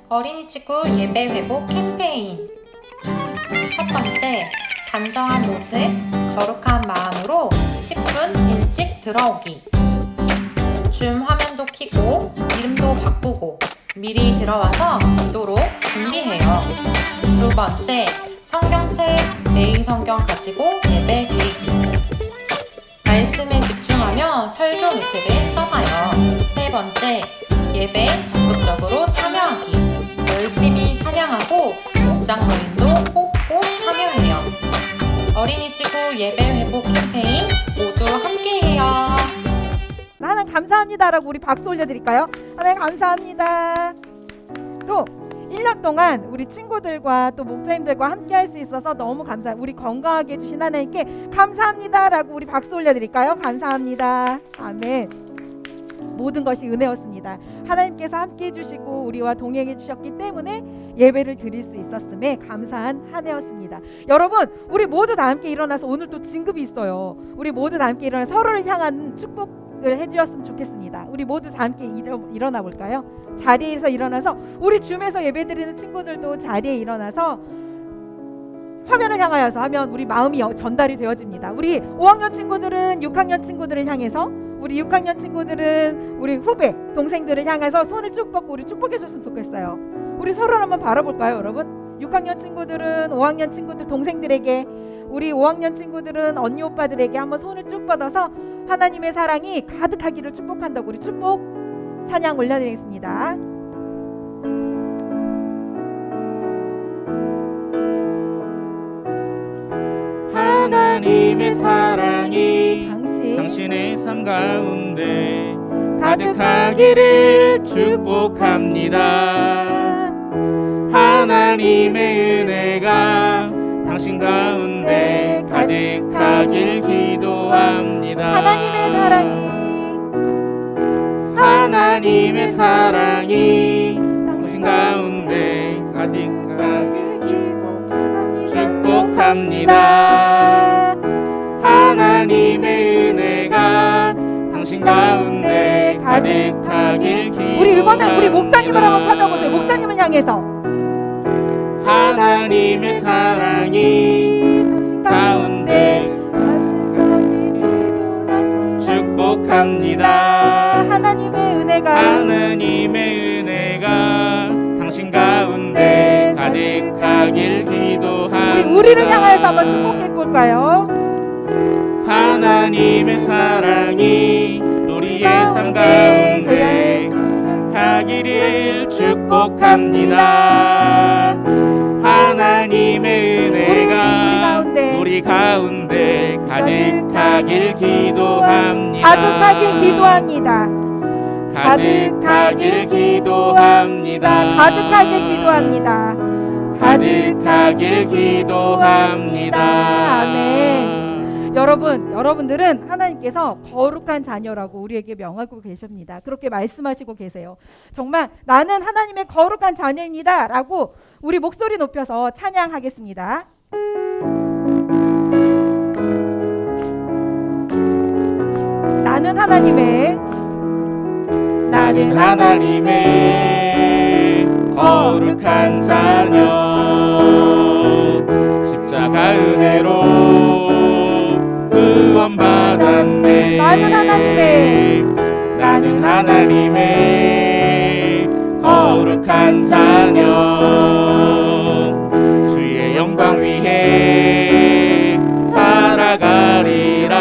어린이지구 예배 회복 캠페인. 첫 번째, 단정한 모습, 거룩한 마음으로 10분 일찍 들어오기. 줌 화면도 켜고 이름도 바꾸고 미리 들어와서 기도로 준비해요. 두 번째, 성경책, 매일 성경 가지고 예배 드리기. 말씀에 집중하며 설교 노트를 써봐요. 세 번째, 예배 적극적으로 참여하기. 열심히 찬양하고 목장 모임도 꼭꼭 참여해요. 어린이지구 예배 회복 캠페인 모두 함께해요. 하나님 감사합니다라고 우리 박수 올려드릴까요? 하나님 감사합니다. 또 1년 동안 우리 친구들과 또 목사님들과 함께 할 수 있어서 너무 감사해요. 우리 건강하게 해주신 하나님께 감사합니다라고 우리 박수 올려드릴까요? 감사합니다. 아멘. 모든 것이 은혜였습니다. 하나님께서 함께 해주시고 우리와 동행해 주셨기 때문에 예배를 드릴 수 있었음에 감사한 한 해였습니다. 여러분, 우리 모두 다 함께 일어나서 오늘 또 진급이 있어요. 우리 모두 다 함께 일어나서 서로를 향한 축복을 해주었으면 좋겠습니다. 우리 모두 다 함께 일어나 볼까요? 자리에서 일어나서 우리 줌에서 예배드리는 친구들도 자리에 일어나서 화면을 향하여서 하면 우리 마음이 전달이 되어집니다. 우리 5학년 친구들은 6학년 친구들을 향해서, 우리 6학년 친구들은 우리 후배 동생들을 향해서 손을 쭉 뻗고 우리 축복해 줬으면 좋겠어요. 우리 서로를 한번 바라볼까요, 여러분? 6학년 친구들은 5학년 친구들 동생들에게, 우리 5학년 친구들은 언니 오빠들에게 한번 손을 쭉 뻗어서 하나님의 사랑이 가득하기를 축복한다고 우리 축복 찬양 올려드리겠습니다. 하나님의 사랑이 당신의 삶 가운데 가득하기를 축복합니다. 하나님의 은혜가 당신 가운데 가득하길 기도합니다. 하나님의 사랑이 당신 가운데 가득하길 축복합니다. 하나님의 은혜가 당신 가운데 가득하길 기도합니다. 우리 이번에 우리 목사님을 한번 찾아보세요. 목사님을 향해서 하나님의 사랑이 가운데 축복합니다. 하나님의 은혜가 당신 가운데 가득하길 기도합니다. 우리를 향하여서 한번 축복해 볼까요? 하나님의 사랑이 우리의 삶 가운데 가기를 축복합니다. 하나님의 은혜가 우리 가운데 가득하길 기도합니다. 가득하길 기도합니다. 가득하길 기도합니다. 가득하길 기도합니다. 가득하길 기도합니다. 아멘. 여러분들은 하나님께서 거룩한 자녀라고 우리에게 명하고 계십니다. 그렇게 말씀하시고 계세요. 정말 나는 하나님의 거룩한 자녀입니다 라고 우리 목소리 높여서 찬양하겠습니다. 나는 하나님의 거룩한 자녀, 십자가 은혜로 구원받았네. 나는 하나님의 거룩한 자녀, 주의 영광 위해 살아가리라.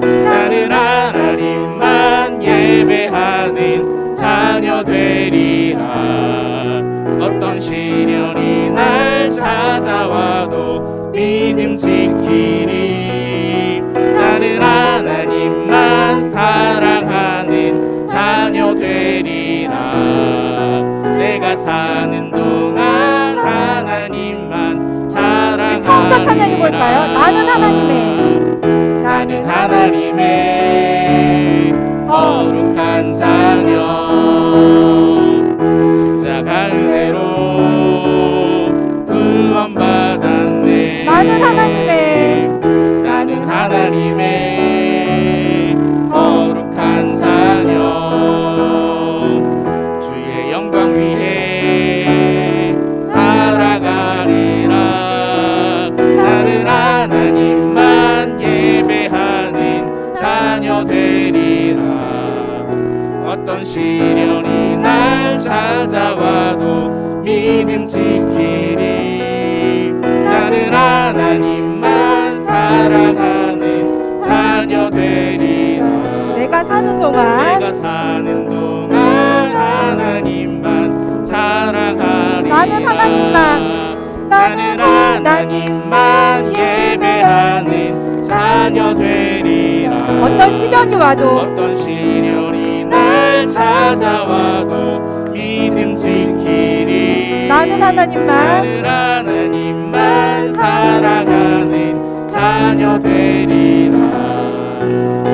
나는 하나님만 예배하는 자녀 되리라. 어떤 시련이 날 찾아와도 믿음 지키리. 나는 하나님만 사랑하는 자녀 되리라. 내가 사는 동안 하나님만 사랑하리라. 나는 하나님의 거룩한 자녀, 십자가 은혜로 구원받았네. 나는 하나님의 거룩한 자녀, 주의 영광 위해 어떤 시련이 날 찾아와도 믿음 지키리. 나는 하나님만 사랑하는 자녀 되리라. 내가 사는 동안 내가 사는 동안 하나님만 사랑하리라. 나는 하나님만 나는 하나님만 예배하는 자녀 되리라. 어떤 시련이 와도 어떤 시련이 날 찾아와도 믿음 지키리. 나는 하나님만 나는 하나님만 사랑하는 자녀 되리라.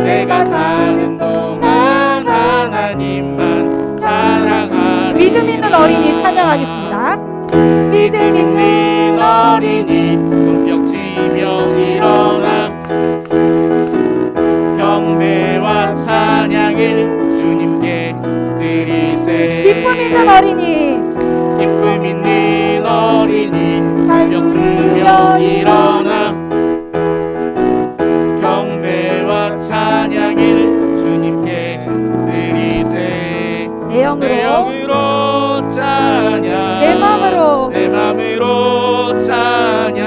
내가 사는 동안 하나님만 사랑하리라. 믿음 있는 어린이 찬양하겠습니다. 믿음 있는 어린이 손뼉치며 일어나 경배와 찬양을 주님께 드리세. 기쁨 있는 어린이 기쁨 있는 어린이 손뼉 들으며 일어나 경배와 찬양을 주님께 드리세. 내 영으로 찬양 내 맘으로 내 맘으로 찬양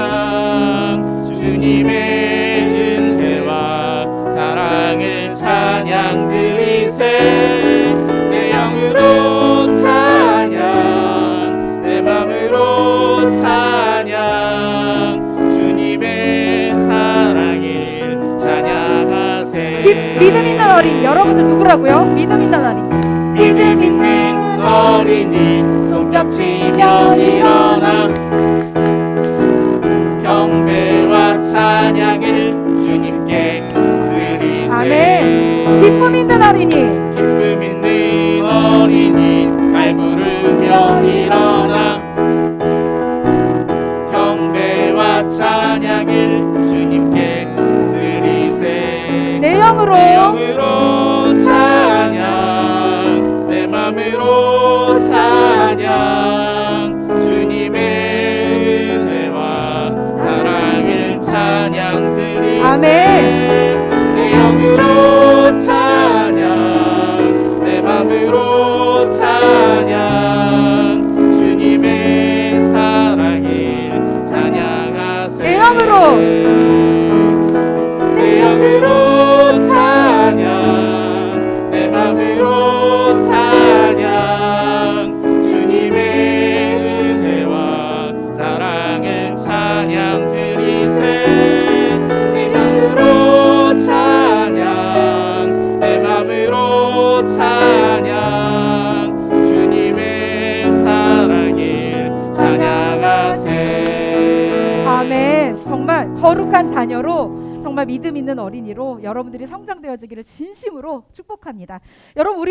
주님의 은혜와 사랑을 찬양 드리세. 내 영으로 찬양 내 맘으로 찬양 주님의 사랑을 찬양하세. 믿음 있는 어린이 여러분들 누구라고요? 믿음 있는 어린이 믿음 있는 어린이 손뼉치며 일어나 경배와 찬양을 주님께 드리세. 아멘. 기쁨 있는 어린이 기쁨 있는 어린이 날 부르며 일어나 경배와 찬양을 주님께 드리세. 내 영으로 내 영으로 찬양 내 맘으로 찬양 주님의 은혜와 사랑을 찬양 드리세. 아멘. 내 영으로 찬양 내 맘으로 찬양 주님의 사랑을 찬양하세. 내 영으로 내 영으로 찬양 내 맘으로 찬양 주님의 은혜와 사랑을 찬양 드리세. 내 영으로 찬양 내 맘으로 찬양 주님의 사랑을 찬양하세. 아멘. 정말 거룩한 자녀로 정말 믿음 있는 어린이로 여러분들이 성장되어지기를 진심으로 축복합니다. 여러분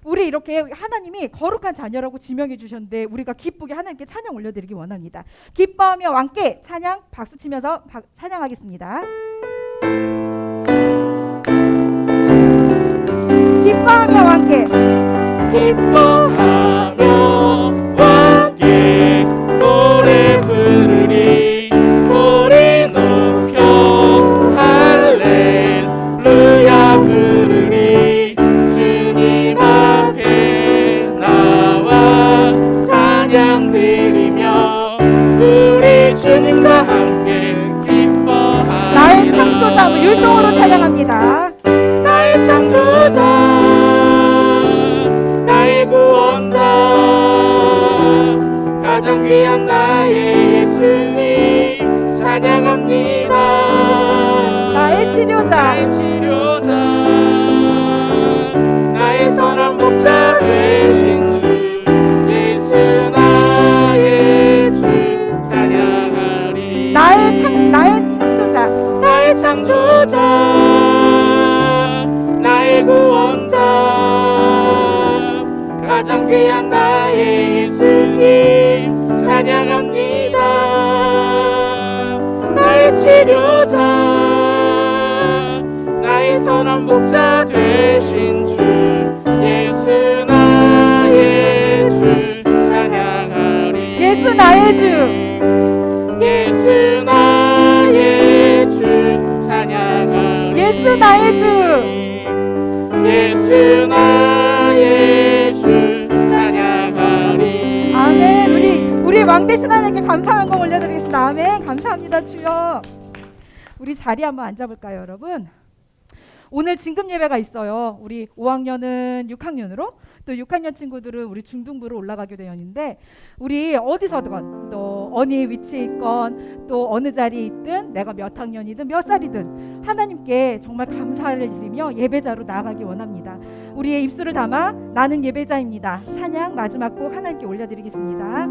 우리 이렇게 하나님이 거룩한 자녀라고 지명해 주셨는데 우리가 기쁘게 하나님께 찬양 올려드리기 원합니다. 기뻐하며 함께 찬양 박수 치면서 찬양하겠습니다. 기뻐하며 함께 기뻐하며 함께 노래 부르리. 소리 높여 할렐루야 부르리. 주님 앞에 나와 찬양 드리며 우리 주님과 함께 기뻐하리라. 나의 창조자 율동으로 찬양합니다. 나의 창조자 나의 구원자 가장 귀한 나의 예수님 찬양합니다. 나의 치료자 나의 치료자 나의 선한 목자 되신 주 예수 나의 주 찬양하리. 나의 창조자 나의 창조자 나의 구원자 가장 귀한 나의 예수님 찬양합니다. 나의 치료자 나의 선한 목자 되신 주 예수 나의 주 찬양하리. 예수 나의 주 예수 나의 주 찬양하리. 예수 나의 주 예수 나의 왕 대신 하나님께 감사한 거 올려드리겠습니다. 아멘. 감사합니다 주여. 우리 자리 한번 앉아볼까요 여러분? 오늘 진급 예배가 있어요. 우리 5학년은 6학년으로 또 6학년 친구들은 우리 중등부로 올라가게 되었는데 우리 어디서든 또 어느 위치에 있건 또 어느 자리에 있든 내가 몇 학년이든 몇 살이든 하나님께 정말 감사를 드리며 예배자로 나아가기 원합니다. 우리의 입술을 담아 나는 예배자입니다. 찬양 마지막 곡 하나님께 올려드리겠습니다.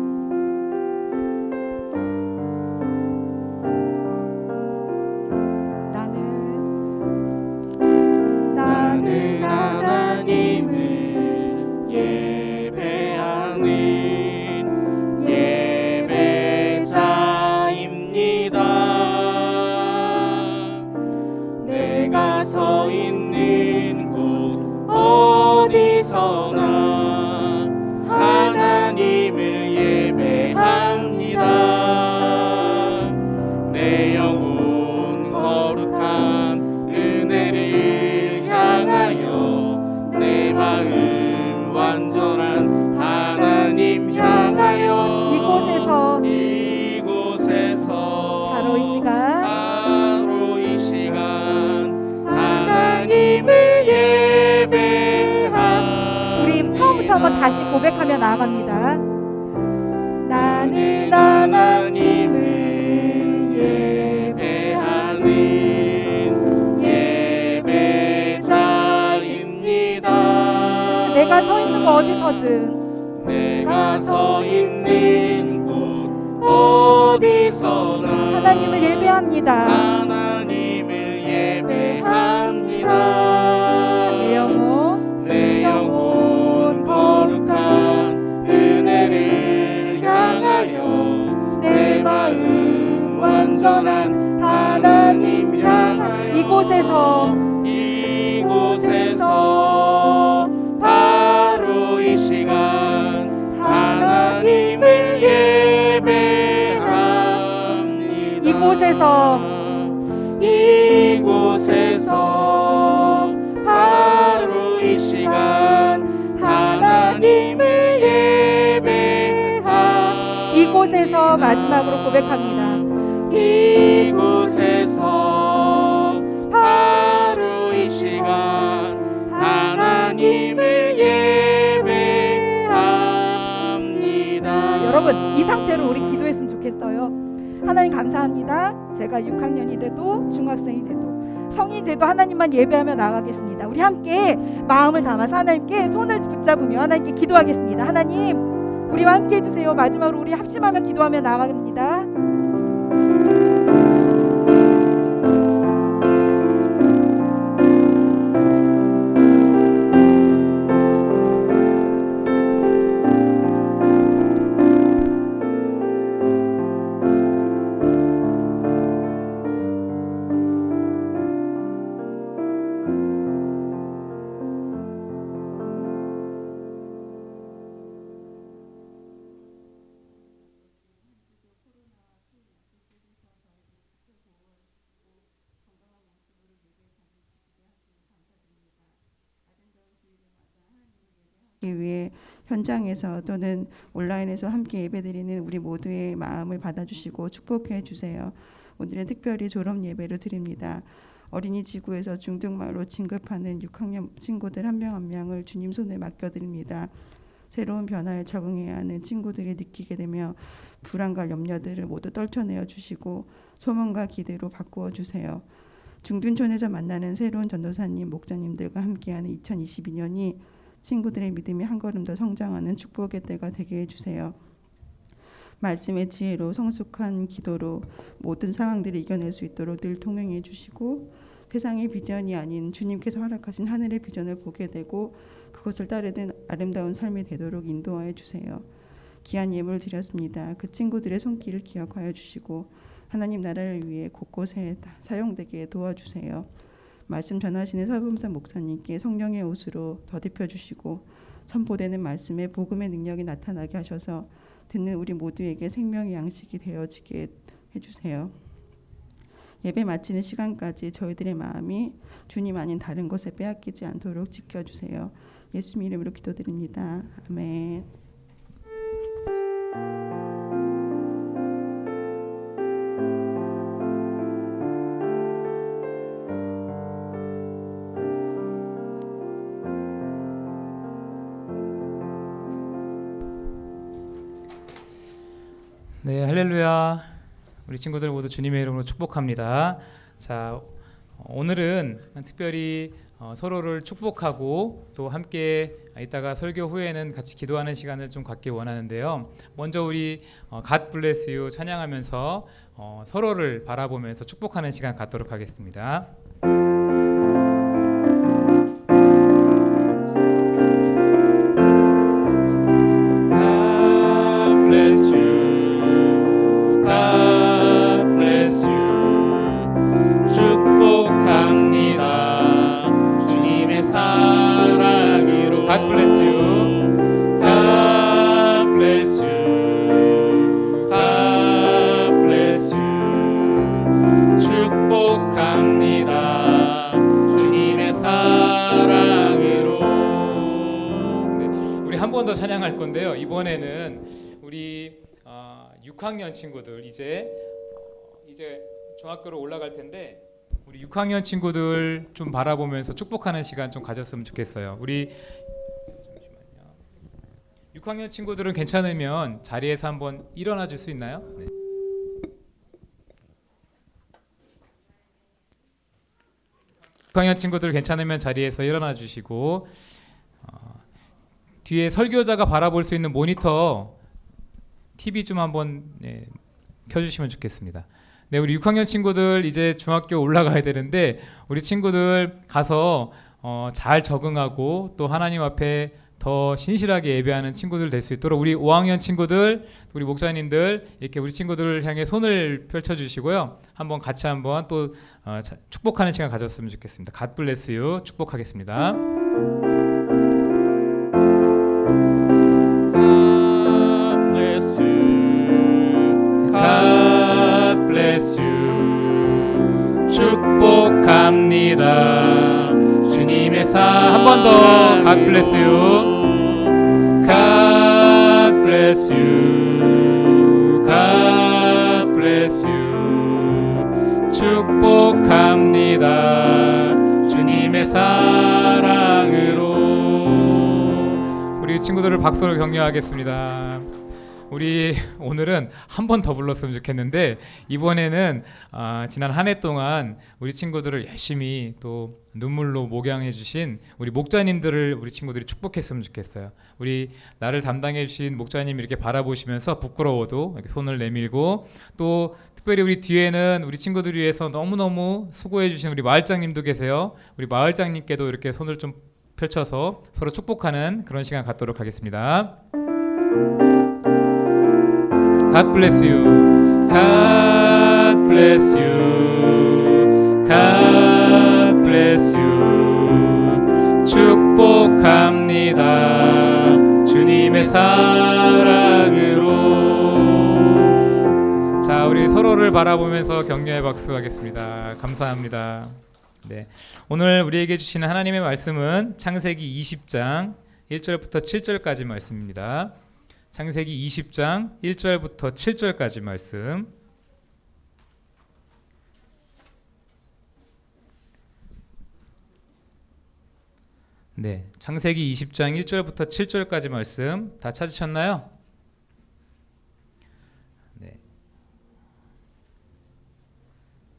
나는 하나님을 예배하는 예배자입니다. 내가 서 있는 곳 어디서나 하나님을 예배합니다. 내 영혼 거룩한 은혜를 향하여 내 마음 완전한 하나님 향하여 이곳에서 바로 이 시간 하나님을 예배합니다. 우리 처음부터 한번 다시 고백하며 나아갑니다. 나는 하나님을 예배하는 예배자입니다. 내가 서 있는 곳 어디서든 내가 서 있는 곳 어디서나 하나님을 예배합니다. 하나님을 예배합니다. 내 영혼 거룩한 은혜를 향하여 내 마음 완전한 하나님 향하여 이곳에서 바로 이 시간 하나님을 예배합니다. 이곳에서 바로 이 시간 하나님을 예배합니다. 이곳에서 마지막으로 고백합니다. 이곳에서 바로 이 시간 하나님을 예배합니다. 여러분 이 상태로 우리 기도했으면 좋겠어요. 하나님 감사합니다. 제가 6학년이 돼도 중학생이 돼도 성인이 돼도 하나님만 예배하며 나가겠습니다. 우리 함께 마음을 담아서 하나님께 손을 붙잡으며 하나님께 기도하겠습니다. 하나님 우리와 함께 해주세요. 마지막으로 우리 합심하며 기도하며 나아갑니다. 위해 현장에서 또는 온라인에서 함께 예배드리는 우리 모두의 마음을 받아주시고 축복해 주세요. 오늘은 특별히 졸업 예배를 드립니다. 어린이 지구에서 중등마로 진급하는 6학년 친구들 한 명 한 명을 주님 손에 맡겨드립니다. 새로운 변화에 적응해야 하는 친구들이 느끼게 되며 불안과 염려들을 모두 떨쳐내어 주시고 소망과 기대로 바꾸어 주세요. 중둔촌에서 만나는 새로운 전도사님, 목자님들과 함께하는 2022년이 친구들의 믿음이 한 걸음 더 성장하는 축복의 때가 되게 해주세요. 말씀의 지혜로 성숙한 기도로 모든 상황들을 이겨낼 수 있도록 늘 동행해 주시고 세상의 비전이 아닌 주님께서 허락하신 하늘의 비전을 보게 되고 그것을 따르는 아름다운 삶이 되도록 인도하여 주세요. 귀한 예물을 드렸습니다. 그 친구들의 손길을 기억하여 주시고 하나님 나라를 위해 곳곳에 사용되게 도와주세요. 말씀 전하시는 서범사 목사님께 성령의 옷으로 덧입혀 주시고 선포되는 말씀에 복음의 능력이 나타나게 하셔서 듣는 우리 모두에게 생명의 양식이 되어지게 해주세요. 예배 마치는 시간까지 저희들의 마음이 주님 아닌 다른 것에 빼앗기지 않도록 지켜주세요. 예수님 이름으로 기도드립니다. 아멘. 네, 할렐루야. 우리 친구들 모두 주님의 이름으로 축복합니다. 자, 오늘은 특별히 서로를 축복하고 또 함께 이따가 설교 후에는 같이 기도하는 시간을 좀 갖길 원하는데요. 먼저 우리 God bless you 찬양하면서 서로를 바라보면서 축복하는 시간 갖도록 하겠습니다. God bless you. God bless you. God bless you. 축복합니다. 주님의 사랑으로. 네, 우리 한 번 더 찬양할 건데요. 이번에는 우리 6학년 친구들 이제 중학교로 올라갈 텐데 우리 6학년 친구들 좀 바라보면서 축복하는 시간 좀 가졌으면 좋겠어요. 우리 6학년 친구들은 괜찮으면 자리에서 한번 일어나 줄 수 있나요? 네. 학년 친구들 괜찮으면 자리에서 일어나 주시고 뒤에 설교자가 바라볼 수 있는 모니터 TV 좀 한번 켜주시면 좋겠습니다. 네, 우리 6학년 친구들 이제 중학교 올라가야 되는데 우리 친구들 가서 잘 적응하고 또 하나님 앞에 더 신실하게 예배하는 친구들 될 수 있도록 우리 5학년 친구들, 우리 목사님들 이렇게 우리 친구들을 향해 손을 펼쳐주시고요. 한번 같이 한번 또 축복하는 시간 가졌으면 좋겠습니다. God bless you. 축복하겠습니다. God bless you. God bless you. 축복합니다. 주님의 한 번 더 God bless you. God bless you. God bless you. 축복합니다. 주님의 사랑으로. 우리 친구들을 박수로 격려하겠습니다. 우리 오늘은 한 번 더 불렀으면 좋겠는데 이번에는 지난 한 해 동안 우리 친구들을 열심히 또 눈물로 목양해 주신 우리 목자님들을 우리 친구들이 축복했으면 좋겠어요. 우리 나를 담당해 주신 목자님 이렇게 바라보시면서 부끄러워도 이렇게 손을 내밀고 또 특별히 우리 뒤에는 우리 친구들 위해서 너무너무 수고해 주신 우리 마을장님도 계세요. 우리 마을장님께도 이렇게 손을 좀 펼쳐서 서로 축복하는 그런 시간 갖도록 하겠습니다. God bless you. God bless you. God bless you. 축복합니다. 주님의 사랑으로. 자, 우리 서로를 바라보면서 격려의 박수하겠습니다. 감사합니다. 네. 오늘 우리에게 주시는 하나님의 말씀은 창세기 20장 1절부터 7절까지 말씀입니다. 창세기 20장 1절부터 7절까지 말씀. 네, 창세기 20장 1절부터 7절까지 말씀 다 찾으셨나요? 네.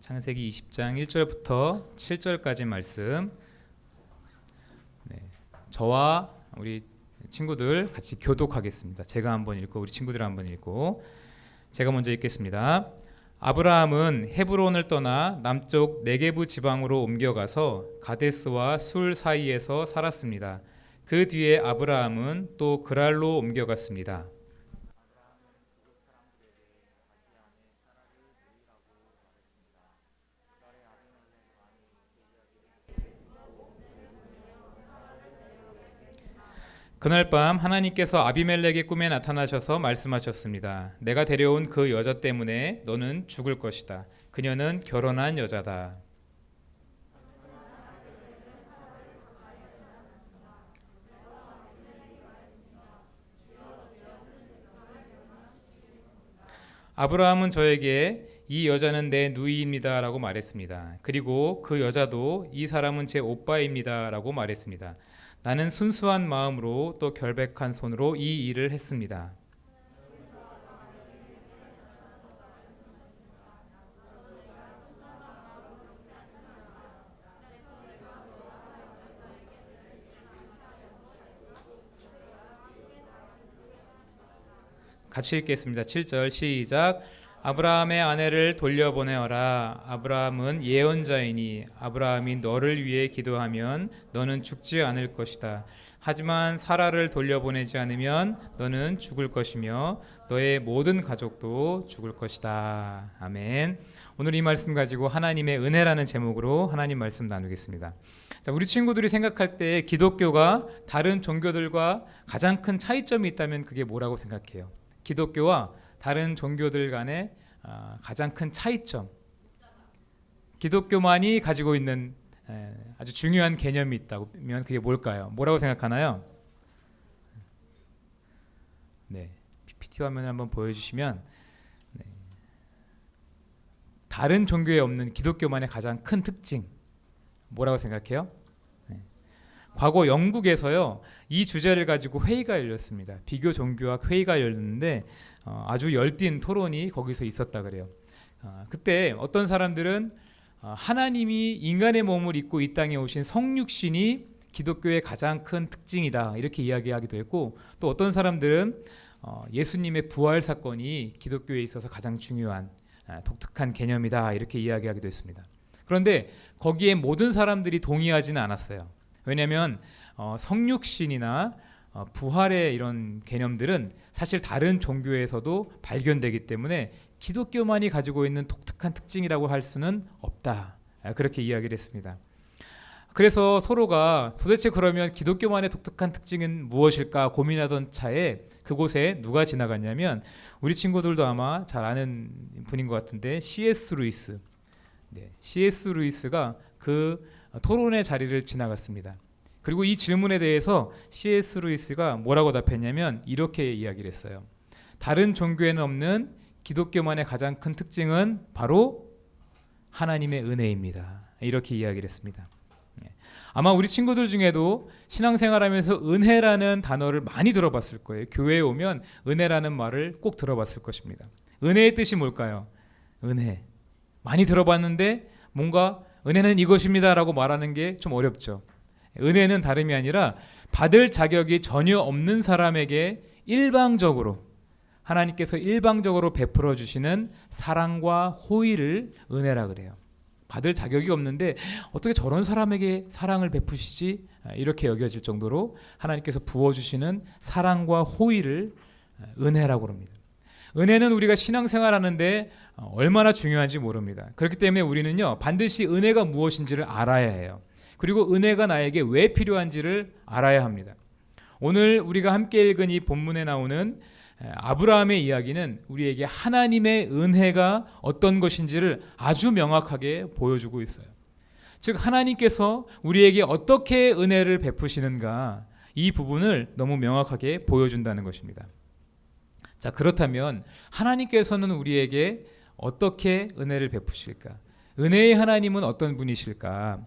창세기 20장 1절부터 7절까지 말씀. 네. 저와 우리 친구들 같이 교독하겠습니다. 제가 한번 읽고 우리 친구들 한번 읽고 제가 먼저 읽겠습니다. 아브라함은 헤브론을 떠나 남쪽 네게부 지방으로 옮겨가서 가데스와 술 사이에서 살았습니다. 그 뒤에 아브라함은 또 그랄로 옮겨갔습니다. 그날 밤 하나님께서 아비멜렉의 꿈에 나타나셔서 말씀하셨습니다. 내가 데려온 그 여자 때문에 너는 죽을 것이다. 그녀는 결혼한 여자다. 아브라함은 저에게 이 여자는 내 누이입니다 라고 말했습니다. 그리고 그 여자도 이 사람은 제 오빠입니다 라고 말했습니다. 나는 순수한 마음으로 또 결백한 손으로 이 일을 했습니다. 같이 읽겠습니다. 7절 시작. 아브라함의 아내를 돌려보내어라. 아브라함은 예언자이니 아브라함이 너를 위해 기도하면 너는 죽지 않을 것이다. 하지만 사라를 돌려보내지 않으면 너는 죽을 것이며 너의 모든 가족도 죽을 것이다. 아멘. 오늘 이 말씀 가지고 하나님의 은혜라는 제목으로 하나님 말씀 나누겠습니다. 자, 우리 친구들이 생각할 때 기독교가 다른 종교들과 가장 큰 차이점이 있다면 그게 뭐라고 생각해요? 기독교와 다른 종교들 간의 가장 큰 차이점, 기독교만이 가지고 있는 아주 중요한 개념이 있다면 그게 뭘까요? 뭐라고 생각하나요? 네, PPT 화면을 한번 보여주시면 다른 종교에 없는 기독교만의 가장 큰 특징 뭐라고 생각해요? 과거 영국에서요 이 주제를 가지고 회의가 열렸습니다. 비교 종교학 회의가 열렸는데 아주 열띤 토론이 거기서 있었다 그래요. 그때 어떤 사람들은 하나님이 인간의 몸을 입고 이 땅에 오신 성육신이 기독교의 가장 큰 특징이다 이렇게 이야기하기도 했고, 또 어떤 사람들은 예수님의 부활 사건이 기독교에 있어서 가장 중요한 독특한 개념이다 이렇게 이야기하기도 했습니다. 그런데 거기에 모든 사람들이 동의하지는 않았어요. 왜냐하면 성육신이나 부활의 이런 개념들은 사실 다른 종교에서도 발견되기 때문에 기독교만이 가지고 있는 독특한 특징이라고 할 수는 없다. 그렇게 이야기를 했습니다. 그래서 서로가 도대체 그러면 기독교만의 독특한 특징은 무엇일까 고민하던 차에 그곳에 누가 지나갔냐면 우리 친구들도 아마 잘 아는 분인 것 같은데 C.S. 루이스. C.S. 루이스가 그 토론의 자리를 지나갔습니다. 그리고 이 질문에 대해서 C.S. 루이스가 뭐라고 답했냐면 이렇게 이야기를 했어요. 다른 종교에는 없는 기독교만의 가장 큰 특징은 바로 하나님의 은혜입니다. 이렇게 이야기를 했습니다. 아마 우리 친구들 중에도 신앙생활하면서 은혜라는 단어를 많이 들어봤을 거예요. 교회에 오면 은혜라는 말을 꼭 들어봤을 것입니다. 은혜의 뜻이 뭘까요? 은혜. 많이 들어봤는데 뭔가 은혜는 이것입니다 라고 말하는 게 좀 어렵죠. 은혜는 다름이 아니라 받을 자격이 전혀 없는 사람에게 일방적으로 하나님께서 일방적으로 베풀어 주시는 사랑과 호의를 은혜라 그래요. 받을 자격이 없는데 어떻게 저런 사람에게 사랑을 베푸시지? 이렇게 여겨질 정도로 하나님께서 부어주시는 사랑과 호의를 은혜라고 합니다. 은혜는 우리가 신앙생활하는데 얼마나 중요한지 모릅니다. 그렇기 때문에 우리는요 반드시 은혜가 무엇인지를 알아야 해요. 그리고 은혜가 나에게 왜 필요한지를 알아야 합니다. 오늘 우리가 함께 읽은 이 본문에 나오는 아브라함의 이야기는 우리에게 하나님의 은혜가 어떤 것인지를 아주 명확하게 보여주고 있어요. 즉 하나님께서 우리에게 어떻게 은혜를 베푸시는가 이 부분을 너무 명확하게 보여준다는 것입니다. 자, 그렇다면 하나님께서는 우리에게 어떻게 은혜를 베푸실까? 은혜의 하나님은 어떤 분이실까?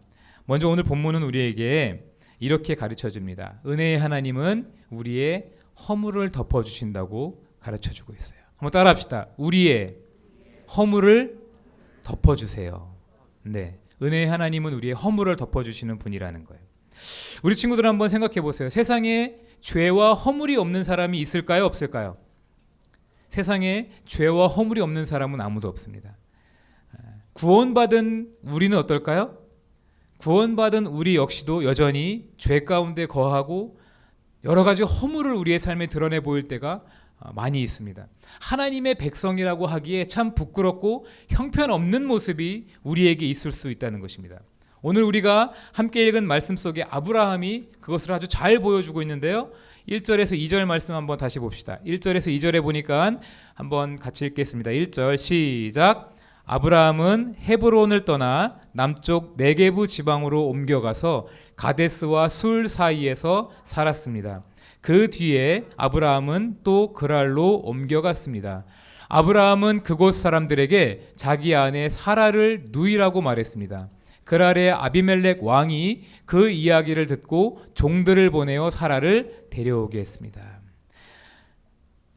먼저 오늘 본문은 우리에게 이렇게 가르쳐 줍니다. 은혜의 하나님은 우리의 허물을 덮어주신다고 가르쳐주고 있어요. 한번 따라합시다. 우리의 허물을 덮어주세요. 네, 은혜의 하나님은 우리의 허물을 덮어주시는 분이라는 거예요. 우리 친구들 한번 생각해 보세요. 세상에 죄와 허물이 없는 사람이 있을까요? 없을까요? 세상에 죄와 허물이 없는 사람은 아무도 없습니다. 구원받은 우리는 어떨까요? 구원받은 우리 역시도 여전히 죄 가운데 거하고 여러 가지 허물을 우리의 삶에 드러내 보일 때가 많이 있습니다. 하나님의 백성이라고 하기에 참 부끄럽고 형편없는 모습이 우리에게 있을 수 있다는 것입니다. 오늘 우리가 함께 읽은 말씀 속에 아브라함이 그것을 아주 잘 보여주고 있는데요. 1절에서 2절 말씀 한번 다시 봅시다. 1절에서 2절에 보니까 한번 같이 읽겠습니다. 1절 시작. 아브라함은 헤브론을 떠나 남쪽 네게부 지방으로 옮겨가서 가데스와 술 사이에서 살았습니다. 그 뒤에 아브라함은 또 그랄로 옮겨갔습니다. 아브라함은 그곳 사람들에게 자기 아내 사라를 누이라고 말했습니다. 그랄의 아비멜렉 왕이 그 이야기를 듣고 종들을 보내어 사라를 데려오게 했습니다.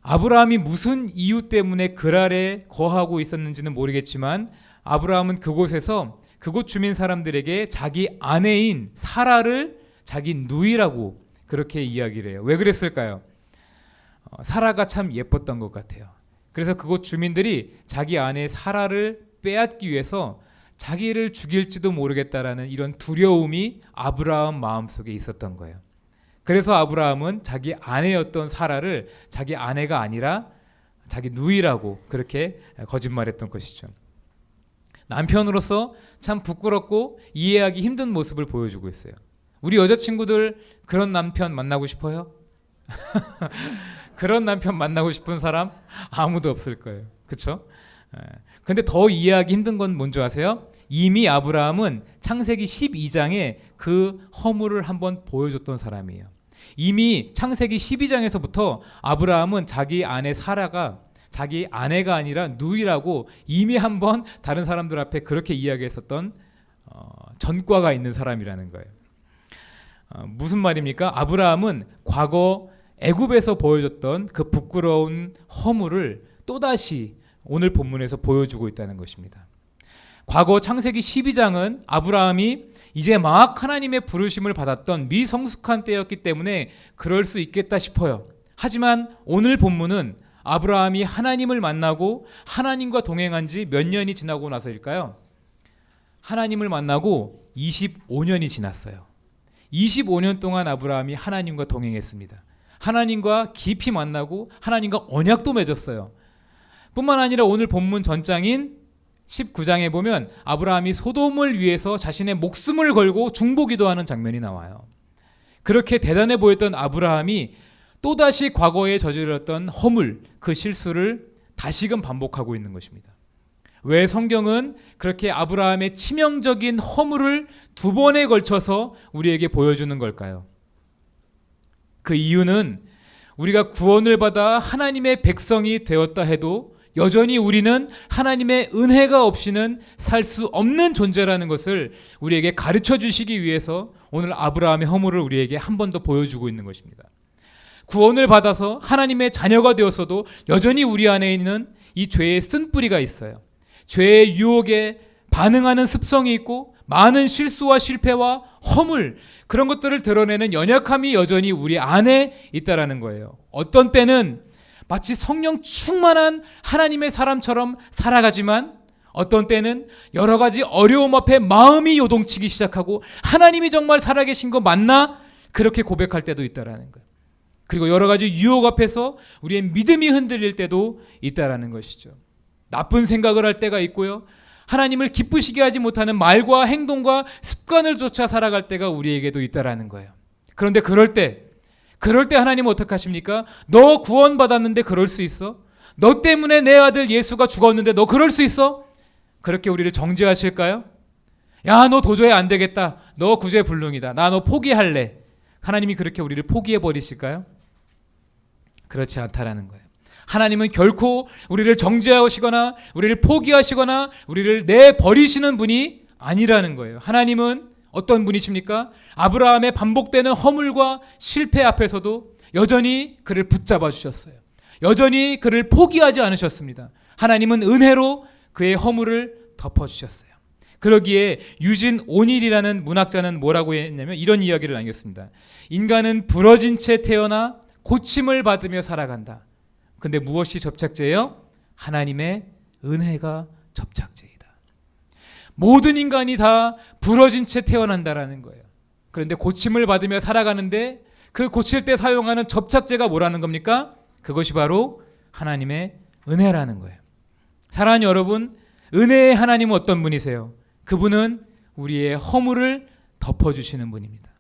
아브라함이 무슨 이유 때문에 그랄에 거하고 있었는지는 모르겠지만 아브라함은 그곳에서 그곳 주민 사람들에게 자기 아내인 사라를 자기 누이라고 그렇게 이야기를 해요. 왜 그랬을까요? 사라가 참 예뻤던 것 같아요. 그래서 그곳 주민들이 자기 아내 사라를 빼앗기 위해서 자기를 죽일지도 모르겠다라는 이런 두려움이 아브라함 마음속에 있었던 거예요. 그래서 아브라함은 자기 아내였던 사라를 자기 아내가 아니라 자기 누이라고 그렇게 거짓말했던 것이죠. 남편으로서 참 부끄럽고 이해하기 힘든 모습을 보여주고 있어요. 우리 여자친구들 그런 남편 만나고 싶어요? 그런 남편 만나고 싶은 사람 아무도 없을 거예요. 그렇죠? 근데 더 이해하기 힘든 건 뭔지 아세요? 이미 아브라함은 창세기 12장에 그 허물을 한번 보여줬던 사람이에요. 이미 창세기 12장에서부터 아브라함은 자기 아내 사라가 자기 아내가 아니라 누이라고 이미 한번 다른 사람들 앞에 그렇게 이야기했었던 전과가 있는 사람이라는 거예요. 무슨 말입니까? 아브라함은 과거 애굽에서 보여줬던 그 부끄러운 허물을 또다시 오늘 본문에서 보여주고 있다는 것입니다. 과거 창세기 12장은 아브라함이 이제 막 하나님의 부르심을 받았던 미성숙한 때였기 때문에 그럴 수 있겠다 싶어요. 하지만 오늘 본문은 아브라함이 하나님을 만나고 하나님과 동행한 지 몇 년이 지나고 나서일까요? 하나님을 만나고 25년이 지났어요. 25년 동안 아브라함이 하나님과 동행했습니다. 하나님과 깊이 만나고 하나님과 언약도 맺었어요. 뿐만 아니라 오늘 본문 전장인 19장에 보면 아브라함이 소돔을 위해서 자신의 목숨을 걸고 중보기도하는 장면이 나와요. 그렇게 대단해 보였던 아브라함이 또다시 과거에 저질렀던 허물, 그 실수를 다시금 반복하고 있는 것입니다. 왜 성경은 그렇게 아브라함의 치명적인 허물을 두 번에 걸쳐서 우리에게 보여주는 걸까요? 그 이유는 우리가 구원을 받아 하나님의 백성이 되었다 해도 여전히 우리는 하나님의 은혜가 없이는 살 수 없는 존재라는 것을 우리에게 가르쳐 주시기 위해서 오늘 아브라함의 허물을 우리에게 한 번 더 보여주고 있는 것입니다. 구원을 받아서 하나님의 자녀가 되었어도 여전히 우리 안에 있는 이 죄의 쓴뿌리가 있어요. 죄의 유혹에 반응하는 습성이 있고 많은 실수와 실패와 허물, 그런 것들을 드러내는 연약함이 여전히 우리 안에 있다라는 거예요. 어떤 때는 마치 성령 충만한 하나님의 사람처럼 살아가지만 어떤 때는 여러 가지 어려움 앞에 마음이 요동치기 시작하고 하나님이 정말 살아계신 거 맞나? 그렇게 고백할 때도 있다라는 거예요. 그리고 여러 가지 유혹 앞에서 우리의 믿음이 흔들릴 때도 있다라는 것이죠. 나쁜 생각을 할 때가 있고요. 하나님을 기쁘시게 하지 못하는 말과 행동과 습관을 쫓아 살아갈 때가 우리에게도 있다라는 거예요. 그런데 그럴 때 하나님은 어떻게 하십니까? 너 구원받았는데 그럴 수 있어? 너 때문에 내 아들 예수가 죽었는데 너 그럴 수 있어? 그렇게 우리를 정죄하실까요? 야, 너 도저히 안 되겠다. 너 구제불능이다. 나 너 포기할래. 하나님이 그렇게 우리를 포기해 버리실까요? 그렇지 않다라는 거예요. 하나님은 결코 우리를 정죄하시거나 우리를 포기하시거나 우리를 내버리시는 분이 아니라는 거예요. 하나님은 어떤 분이십니까? 아브라함의 반복되는 허물과 실패 앞에서도 여전히 그를 붙잡아 주셨어요. 여전히 그를 포기하지 않으셨습니다. 하나님은 은혜로 그의 허물을 덮어주셨어요. 그러기에 유진 오닐이라는 문학자는 뭐라고 했냐면 이런 이야기를 남겼습니다. 인간은 부러진 채 태어나 고침을 받으며 살아간다. 근데 무엇이 접착제예요? 하나님의 은혜가 접착제이다. 모든 인간이 다 부러진 채 태어난다라는 거예요. 그런데 고침을 받으며 살아가는데 그 고칠 때 사용하는 접착제가 뭐라는 겁니까? 그것이 바로 하나님의 은혜라는 거예요. 사랑하는 여러분, 은혜의 하나님은 어떤 분이세요? 그분은 우리의 허물을 덮어주시는 분입니다.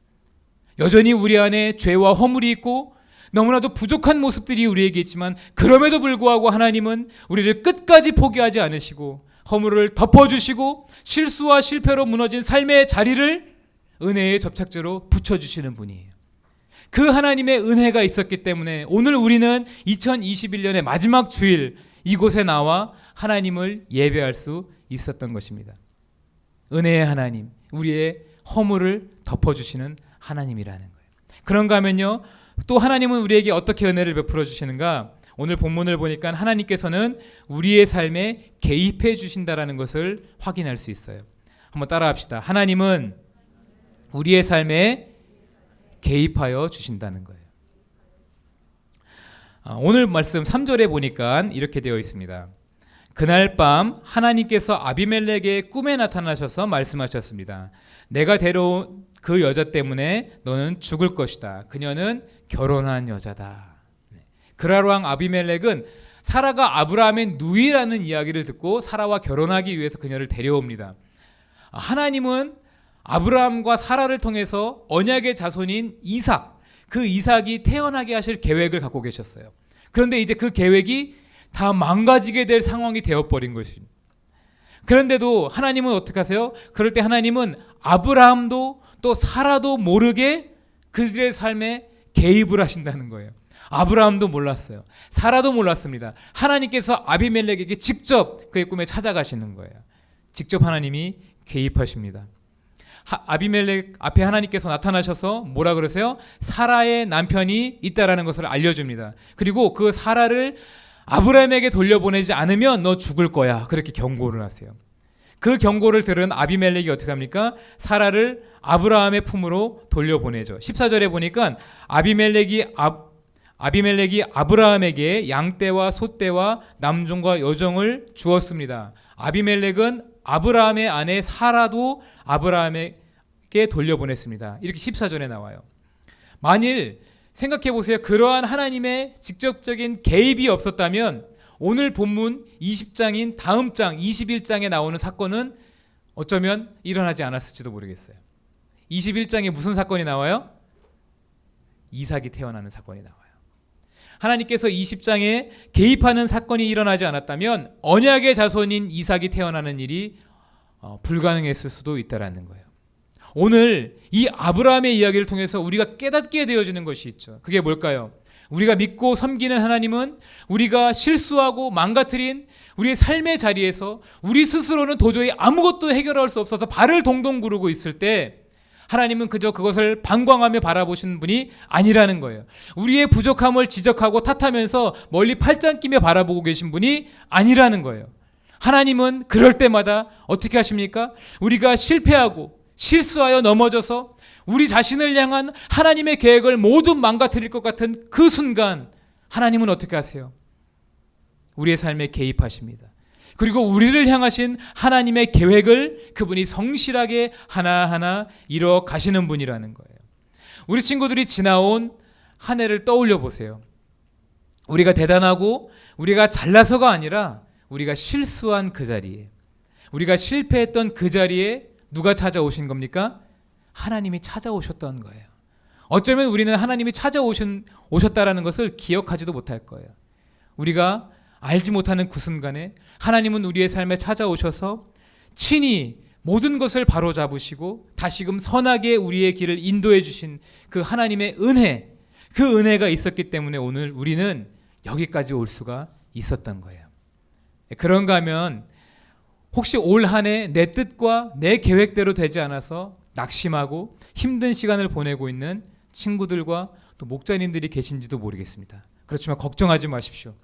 여전히 우리 안에 죄와 허물이 있고 너무나도 부족한 모습들이 우리에게 있지만 그럼에도 불구하고 하나님은 우리를 끝까지 포기하지 않으시고 허물을 덮어주시고 실수와 실패로 무너진 삶의 자리를 은혜의 접착제로 붙여주시는 분이에요. 그 하나님의 은혜가 있었기 때문에 오늘 우리는 2021년의 마지막 주일 이곳에 나와 하나님을 예배할 수 있었던 것입니다. 은혜의 하나님, 우리의 허물을 덮어주시는 하나님이라는 거예요. 그런가 하면요, 또 하나님은 우리에게 어떻게 은혜를 베풀어 주시는가? 오늘 본문을 보니까 하나님께서는 우리의 삶에 개입해 주신다라는 것을 확인할 수 있어요. 한번 따라합시다. 하나님은 우리의 삶에 개입하여 주신다는 거예요. 오늘 말씀 3절에 보니까 이렇게 되어 있습니다. 그날 밤 하나님께서 아비멜렉의 꿈에 나타나셔서 말씀하셨습니다. 내가 데려온 그 여자 때문에 너는 죽을 것이다. 그녀는 결혼한 여자다. 그랄 왕 아비멜렉은 사라가 아브라함의 누이라는 이야기를 듣고 사라와 결혼하기 위해서 그녀를 데려옵니다. 하나님은 아브라함과 사라를 통해서 언약의 자손인 이삭, 그 이삭이 태어나게 하실 계획을 갖고 계셨어요. 그런데 이제 그 계획이 다 망가지게 될 상황이 되어버린 것입니다. 그런데도 하나님은 어떻게 하세요? 그럴 때 하나님은 아브라함도 또 사라도 모르게 그들의 삶에 개입을 하신다는 거예요. 아브라함도 몰랐어요. 사라도 몰랐습니다. 하나님께서 아비멜렉에게 직접 그의 꿈에 찾아가시는 거예요. 직접 하나님이 개입하십니다. 아비멜렉 앞에 하나님께서 나타나셔서 뭐라 그러세요? 사라의 남편이 있다라는 것을 알려줍니다. 그리고 그 사라를 아브라함에게 돌려보내지 않으면 너 죽을 거야. 그렇게 경고를 하세요. 그 경고를 들은 아비멜렉이 어떻게 합니까? 사라를 아브라함의 품으로 돌려보내죠. 14절에 보니까 아비멜렉이 아브라함에게 양떼와 소떼와 남종과 여종을 주었습니다. 아비멜렉은 아브라함의 아내 사라도 아브라함에게 돌려보냈습니다. 이렇게 14절에 나와요. 만일 생각해 보세요. 그러한 하나님의 직접적인 개입이 없었다면 오늘 본문 20장인 다음 장 21장에 나오는 사건은 어쩌면 일어나지 않았을지도 모르겠어요. 21장에 무슨 사건이 나와요? 이삭이 태어나는 사건이 나와요. 하나님께서 20장에 개입하는 사건이 일어나지 않았다면 언약의 자손인 이삭이 태어나는 일이 불가능했을 수도 있다라는 거예요. 오늘 이 아브라함의 이야기를 통해서 우리가 깨닫게 되어지는 것이 있죠. 그게 뭘까요? 우리가 믿고 섬기는 하나님은 우리가 실수하고 망가뜨린 우리의 삶의 자리에서 우리 스스로는 도저히 아무것도 해결할 수 없어서 발을 동동 구르고 있을 때 하나님은 그저 그것을 방광하며 바라보시는 분이 아니라는 거예요. 우리의 부족함을 지적하고 탓하면서 멀리 팔짱 끼며 바라보고 계신 분이 아니라는 거예요. 하나님은 그럴 때마다 어떻게 하십니까? 우리가 실패하고 실수하여 넘어져서 우리 자신을 향한 하나님의 계획을 모두 망가뜨릴 것 같은 그 순간 하나님은 어떻게 하세요? 우리의 삶에 개입하십니다. 그리고 우리를 향하신 하나님의 계획을 그분이 성실하게 하나하나 이뤄 가시는 분이라는 거예요. 우리 친구들이 지나온 한 해를 떠올려 보세요. 우리가 대단하고 우리가 잘나서가 아니라 우리가 실수한 그 자리에, 우리가 실패했던 그 자리에 누가 찾아오신 겁니까? 하나님이 찾아오셨던 거예요. 어쩌면 우리는 하나님이 찾아오셨다라는 것을 기억하지도 못할 거예요. 우리가 알지 못하는 그 순간에 하나님은 우리의 삶에 찾아오셔서 친히 모든 것을 바로잡으시고 다시금 선하게 우리의 길을 인도해 주신 그 하나님의 은혜, 그 은혜가 있었기 때문에 오늘 우리는 여기까지 올 수가 있었던 거예요. 그런가 하면 혹시 올 한 해 내 뜻과 내 계획대로 되지 않아서 낙심하고 힘든 시간을 보내고 있는 친구들과 또 목자님들이 계신지도 모르겠습니다. 그렇지만 걱정하지 마십시오.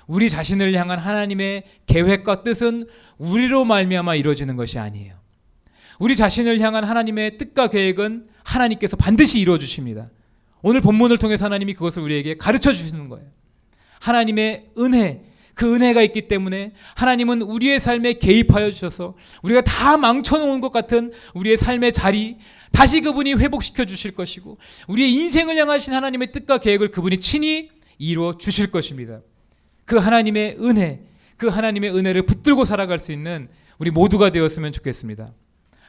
우리 자신을 향한 하나님의 계획과 뜻은 우리로 말미암아 이루어지는 것이 아니에요. 우리 자신을 향한 하나님의 뜻과 계획은 하나님께서 반드시 이루어 주십니다. 오늘 본문을 통해서 하나님이 그것을 우리에게 가르쳐 주시는 거예요. 하나님의 은혜, 그 은혜가 있기 때문에 하나님은 우리의 삶에 개입하여 주셔서 우리가 다 망쳐놓은 것 같은 우리의 삶의 자리 다시 그분이 회복시켜 주실 것이고 우리의 인생을 향하신 하나님의 뜻과 계획을 그분이 친히 이루어 주실 것입니다. 그 하나님의 은혜, 그 하나님의 은혜를 붙들고 살아갈 수 있는 우리 모두가 되었으면 좋겠습니다.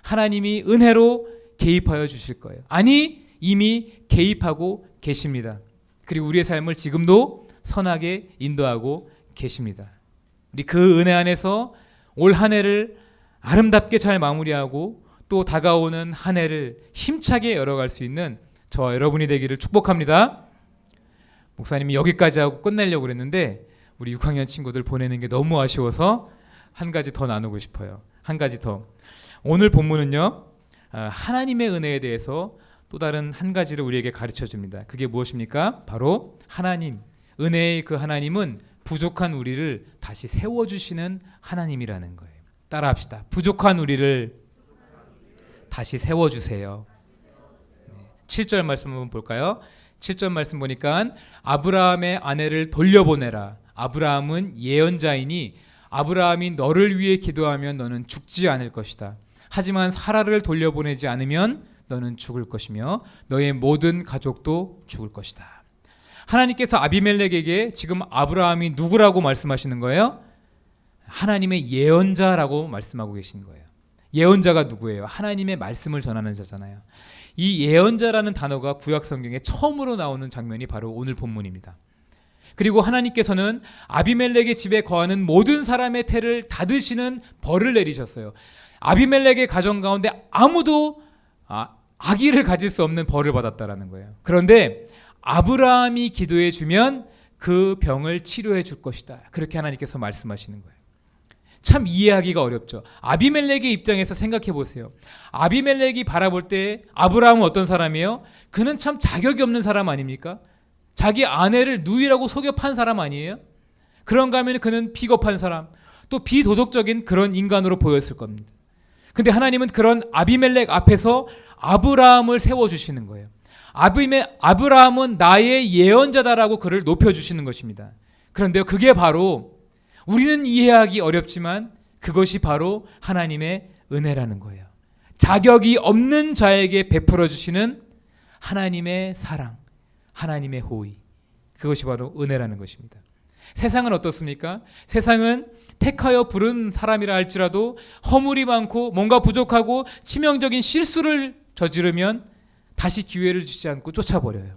하나님이 은혜로 개입하여 주실 거예요. 아니, 이미 개입하고 계십니다. 그리고 우리의 삶을 지금도 선하게 인도하고 계십니다. 우리 그 은혜 안에서 올 한 해를 아름답게 잘 마무리하고 또 다가오는 한 해를 힘차게 열어갈 수 있는 저와 여러분이 되기를 축복합니다. 목사님이 여기까지 하고 끝내려고 그랬는데 우리 6학년 친구들 보내는 게 너무 아쉬워서 한 가지 더 나누고 싶어요. 한 가지 더. 오늘 본문은요, 하나님의 은혜에 대해서 또 다른 한 가지를 우리에게 가르쳐 줍니다. 그게 무엇입니까? 바로 하나님, 은혜의 그 하나님은 부족한 우리를 다시 세워주시는 하나님이라는 거예요. 따라합시다. 부족한 우리를 다시 세워주세요. 7절 말씀 한번 볼까요? 7절 말씀 보니까 아브라함의 아내를 돌려보내라. 아브라함은 예언자이니 아브라함이 너를 위해 기도하면 너는 죽지 않을 것이다. 하지만 사라를 돌려보내지 않으면 너는 죽을 것이며 너의 모든 가족도 죽을 것이다. 하나님께서 아비멜렉에게 지금 아브라함이 누구라고 말씀하시는 거예요? 하나님의 예언자라고 말씀하고 계신 거예요. 예언자가 누구예요? 하나님의 말씀을 전하는 자잖아요. 이 예언자라는 단어가 구약 성경에 처음으로 나오는 장면이 바로 오늘 본문입니다. 그리고 하나님께서는 아비멜렉의 집에 거하는 모든 사람의 태를 닫으시는 벌을 내리셨어요. 아비멜렉의 가정 가운데 아무도 아기를 가질 수 없는 벌을 받았다라는 거예요. 그런데 아브라함이 기도해 주면 그 병을 치료해 줄 것이다. 그렇게 하나님께서 말씀하시는 거예요. 참 이해하기가 어렵죠. 아비멜렉의 입장에서 생각해 보세요. 아비멜렉이 바라볼 때 아브라함은 어떤 사람이에요? 그는 참 자격이 없는 사람 아닙니까? 자기 아내를 누이라고 속여 판 사람 아니에요? 그런가 하면 그는 비겁한 사람, 또 비도덕적인 그런 인간으로 보였을 겁니다. 근데 하나님은 그런 아비멜렉 앞에서 아브라함을 세워주시는 거예요. 아브라함은 나의 예언자다라고 그를 높여주시는 것입니다. 그런데요, 그게 바로 우리는 이해하기 어렵지만 그것이 바로 하나님의 은혜라는 거예요. 자격이 없는 자에게 베풀어 주시는 하나님의 사랑, 하나님의 호의, 그것이 바로 은혜라는 것입니다. 세상은 어떻습니까? 세상은 택하여 부른 사람이라 할지라도 허물이 많고 뭔가 부족하고 치명적인 실수를 저지르면 다시 기회를 주지 않고 쫓아버려요.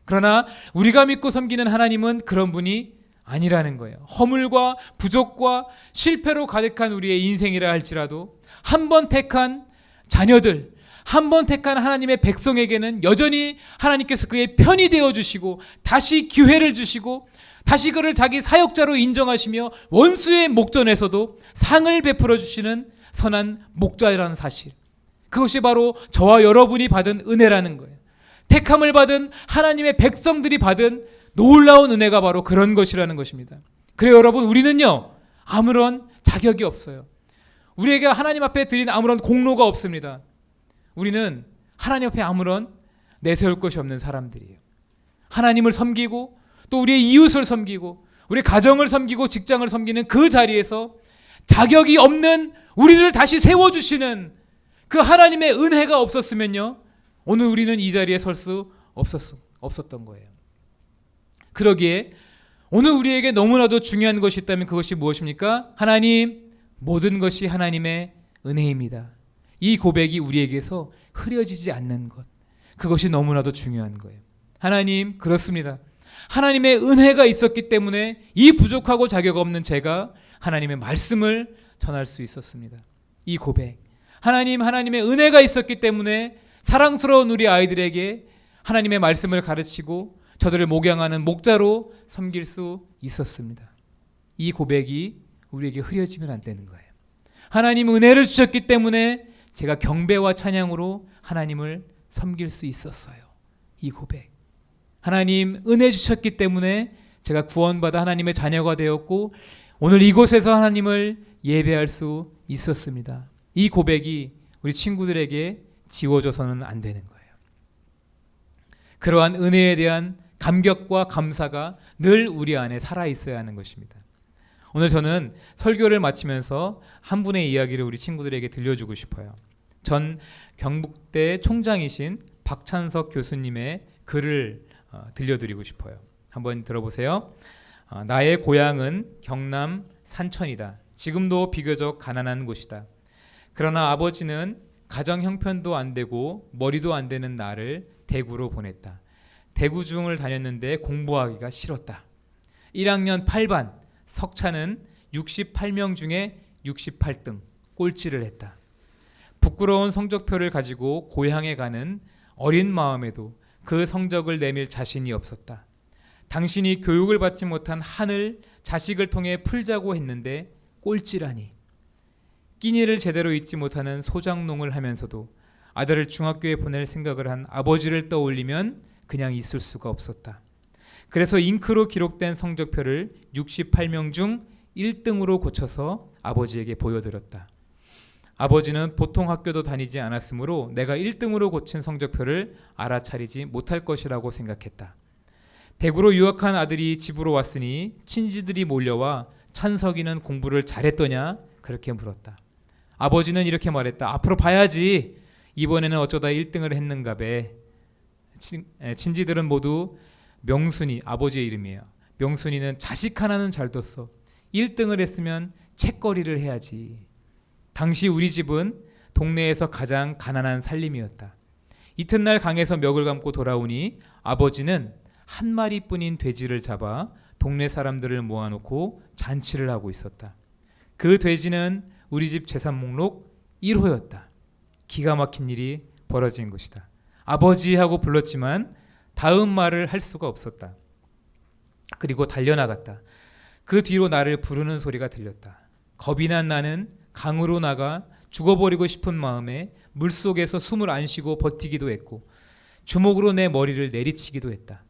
그러나 우리가 믿고 섬기는 하나님은 그런 분이 아니라는 거예요. 허물과 부족과 실패로 가득한 우리의 인생이라 할지라도 한 번 택한 자녀들, 한 번 택한 하나님의 백성에게는 여전히 하나님께서 그의 편이 되어주시고 다시 기회를 주시고 다시 그를 자기 사역자로 인정하시며 원수의 목전에서도 상을 베풀어 주시는 선한 목자라는 사실, 그것이 바로 저와 여러분이 받은 은혜라는 거예요. 택함을 받은 하나님의 백성들이 받은 놀라운 은혜가 바로 그런 것이라는 것입니다. 그래요, 여러분, 우리는요 아무런 자격이 없어요. 우리에게 하나님 앞에 드린 아무런 공로가 없습니다. 우리는 하나님 앞에 아무런 내세울 것이 없는 사람들이에요. 하나님을 섬기고 또 우리의 이웃을 섬기고 우리 가정을 섬기고 직장을 섬기는 그 자리에서 자격이 없는 우리를 다시 세워주시는 그 하나님의 은혜가 없었으면요 오늘 우리는 이 자리에 설 수 없었던 거예요. 그러기에 오늘 우리에게 너무나도 중요한 것이 있다면 그것이 무엇입니까? 하나님, 모든 것이 하나님의 은혜입니다. 이 고백이 우리에게서 흐려지지 않는 것, 그것이 너무나도 중요한 거예요. 하나님, 그렇습니다. 하나님의 은혜가 있었기 때문에 이 부족하고 자격 없는 제가 하나님의 말씀을 전할 수 있었습니다. 이 고백, 하나님의 은혜가 있었기 때문에 사랑스러운 우리 아이들에게 하나님의 말씀을 가르치고 저들을 목양하는 목자로 섬길 수 있었습니다. 이 고백이 우리에게 흐려지면 안 되는 거예요. 하나님 은혜를 주셨기 때문에 제가 경배와 찬양으로 하나님을 섬길 수 있었어요. 이 고백, 하나님 은혜 주셨기 때문에 제가 구원받아 하나님의 자녀가 되었고 오늘 이곳에서 하나님을 예배할 수 있었습니다. 이 고백이 우리 친구들에게 지워져서는 안 되는 거예요. 그러한 은혜에 대한 감격과 감사가 늘 우리 안에 살아있어야 하는 것입니다. 오늘 저는 설교를 마치면서 한 분의 이야기를 우리 친구들에게 들려주고 싶어요. 전 경북대 총장이신 박찬석 교수님의 글을 들려드리고 싶어요. 한번 들어보세요. 나의 고향은 경남 산천이다. 지금도 비교적 가난한 곳이다. 그러나 아버지는 가정 형편도 안 되고 머리도 안 되는 나를 대구로 보냈다. 대구 중을 다녔는데 공부하기가 싫었다. 1학년 8반 석차는 68명 중에 68등 꼴찌를 했다. 부끄러운 성적표를 가지고 고향에 가는 어린 마음에도 그 성적을 내밀 자신이 없었다. 당신이 교육을 받지 못한 한을 자식을 통해 풀자고 했는데 꼴찌라니. 끼니를 제대로 잊지 못하는 소장농을 하면서도 아들을 중학교에 보낼 생각을 한 아버지를 떠올리면 그냥 있을 수가 없었다. 그래서 잉크로 기록된 성적표를 68명 중 1등으로 고쳐서 아버지에게 보여드렸다. 아버지는 보통 학교도 다니지 않았으므로 내가 1등으로 고친 성적표를 알아차리지 못할 것이라고 생각했다. 대구로 유학한 아들이 집으로 왔으니 친지들이 몰려와 찬석이는 공부를 잘했더냐? 그렇게 물었다. 아버지는 이렇게 말했다. 앞으로 봐야지. 이번에는 어쩌다 1등을 했는가배. 친지들은 모두 명순이, 아버지의 이름이에요. 명순이는 자식 하나는 잘 뒀어. 1등을 했으면 책거리를 해야지. 당시 우리 집은 동네에서 가장 가난한 살림이었다. 이튿날 강에서 멱을 감고 돌아오니 아버지는 한 마리뿐인 돼지를 잡아 동네 사람들을 모아놓고 잔치를 하고 있었다. 그 돼지는 우리 집 재산 목록 1호였다. 기가 막힌 일이 벌어진 것이다. 아버지 하고 불렀지만 다음 말을 할 수가 없었다. 그리고 달려나갔다. 그 뒤로 나를 부르는 소리가 들렸다. 겁이 난 나는 강으로 나가 죽어버리고 싶은 마음에 물속에서 숨을 안 쉬고 버티기도 했고 주먹으로 내 머리를 내리치기도 했다.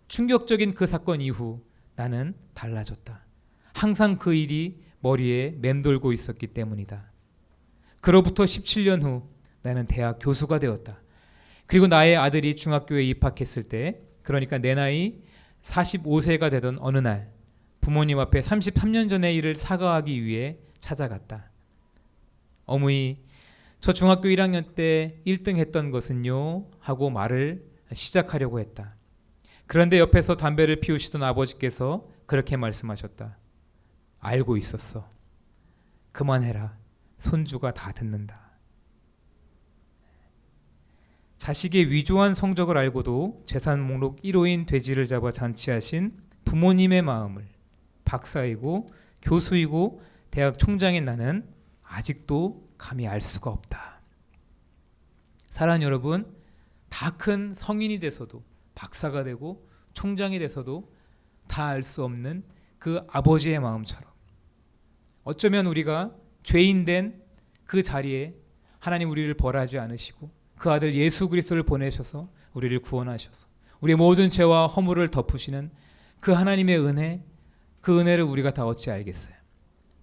충격적인 그 사건 이후 나는 달라졌다. 항상 그 일이 머리에 맴돌고 있었기 때문이다. 그로부터 17년 후 나는 대학 교수가 되었다. 그리고 나의 아들이 중학교에 입학했을 때, 그러니까 내 나이 45세가 되던 어느 날 부모님 앞에 33년 전의 일을 사과하기 위해 찾아갔다. 어머니, 저 중학교 1학년 때 1등 했던 것은요? 하고 말을 시작하려고 했다. 그런데 옆에서 담배를 피우시던 아버지께서 그렇게 말씀하셨다. 알고 있었어. 그만해라. 손주가 다 듣는다. 자식의 위조한 성적을 알고도 재산 목록 1호인 돼지를 잡아 잔치하신 부모님의 마음을 박사이고 교수이고 대학 총장인 나는 아직도 감히 알 수가 없다. 사랑하는 여러분, 다 큰 성인이 돼서도 박사가 되고 총장이 돼서도 다 알 수 없는 그 아버지의 마음처럼 어쩌면 우리가 죄인된 그 자리에 하나님 우리를 벌하지 않으시고 그 아들 예수 그리스도를 보내셔서 우리를 구원하셔서 우리의 모든 죄와 허물을 덮으시는 그 하나님의 은혜, 그 은혜를 우리가 다 어찌 알겠어요.